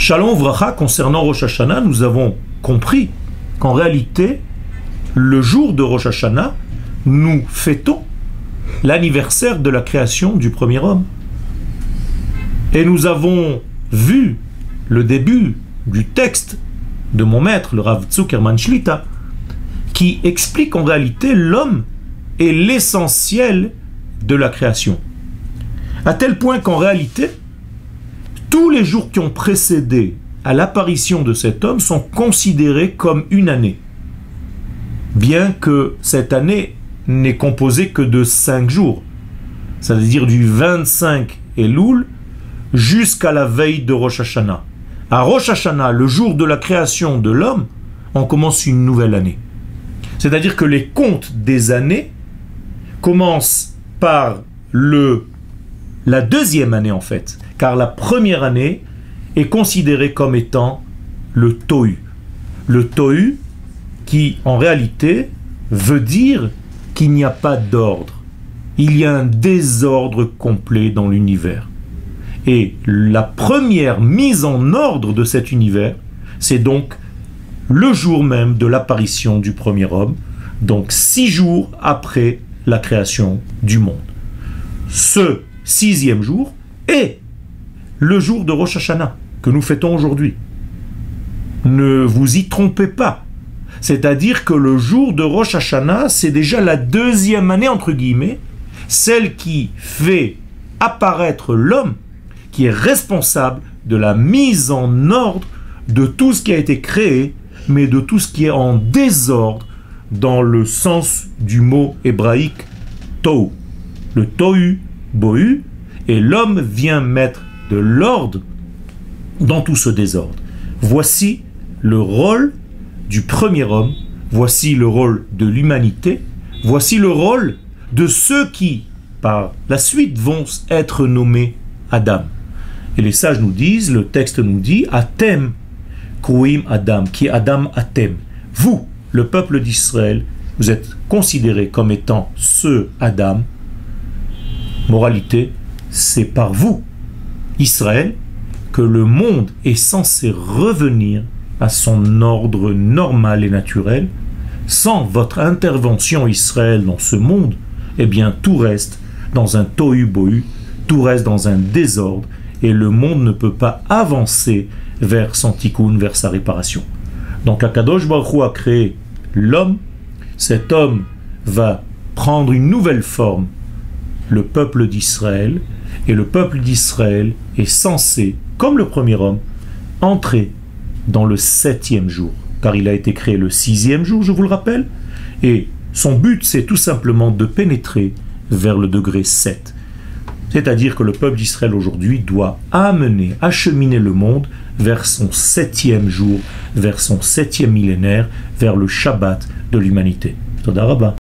Shalom Vracha, concernant Rosh Hashanah, nous avons compris qu'en réalité, le jour de Rosh Hashanah, nous fêtons l'anniversaire de la création du premier homme. Et nous avons vu le début du texte de mon maître, le Rav Zuckerman Shlita, qui explique en réalité l'homme est l'essentiel de la création. À tel point qu'en réalité, tous les jours qui ont précédé à l'apparition de cet homme sont considérés comme une année. Bien que cette année n'est composée que de 5 jours, c'est-à-dire du 25 Elul jusqu'à la veille de Rosh Hashanah. À Rosh Hashanah, le jour de la création de l'homme, on commence une nouvelle année. C'est-à-dire que les comptes des années commencent par la deuxième année en fait, car la première année est considérée comme étant le Tohu. Le Tohu qui en réalité veut dire qu'il n'y a pas d'ordre. Il y a un désordre complet dans l'univers. Et la première mise en ordre de cet univers, c'est donc le jour même de l'apparition du premier homme, donc 6 jours après la création du monde. Ce 6e jour est le jour de Rosh Hashanah, que nous fêtons aujourd'hui. Ne vous y trompez pas. C'est-à-dire que le jour de Rosh Hashanah, c'est déjà la deuxième année, entre guillemets, celle qui fait apparaître l'homme, qui est responsable de la mise en ordre de tout ce qui a été créé, mais de tout ce qui est en désordre dans le sens du mot hébraïque Tohu. Le Tohu, Bohu, et l'homme vient mettre de l'ordre dans tout ce désordre. Voici le rôle du premier homme, voici le rôle de l'humanité, voici le rôle de ceux qui, par la suite, vont être nommés Adam. Et les sages nous disent, le texte nous dit, Atem Kruim Adam, qui est Adam Atem. Vous, le peuple d'Israël, vous êtes considérés comme étant ce Adam. Moralité, c'est par vous, Israël, que le monde est censé revenir à son ordre normal et naturel. Sans votre intervention, Israël, dans ce monde, eh bien, tout reste dans un tohu-bohu, tout reste dans un désordre, et le monde ne peut pas avancer vers son tikkun, vers sa réparation. Donc, Akadosh Baruch Hu a créé l'homme. Cet homme va prendre une nouvelle forme, le peuple d'Israël, et le peuple d'Israël est censé, comme le premier homme, entrer dans le 7e jour, car il a été créé le 6e jour, je vous le rappelle, et son but, c'est tout simplement de pénétrer vers le degré 7. C'est-à-dire que le peuple d'Israël aujourd'hui doit acheminer le monde vers son 7e jour, vers son 7e millénaire, vers le Shabbat de l'humanité. Toda Rabba.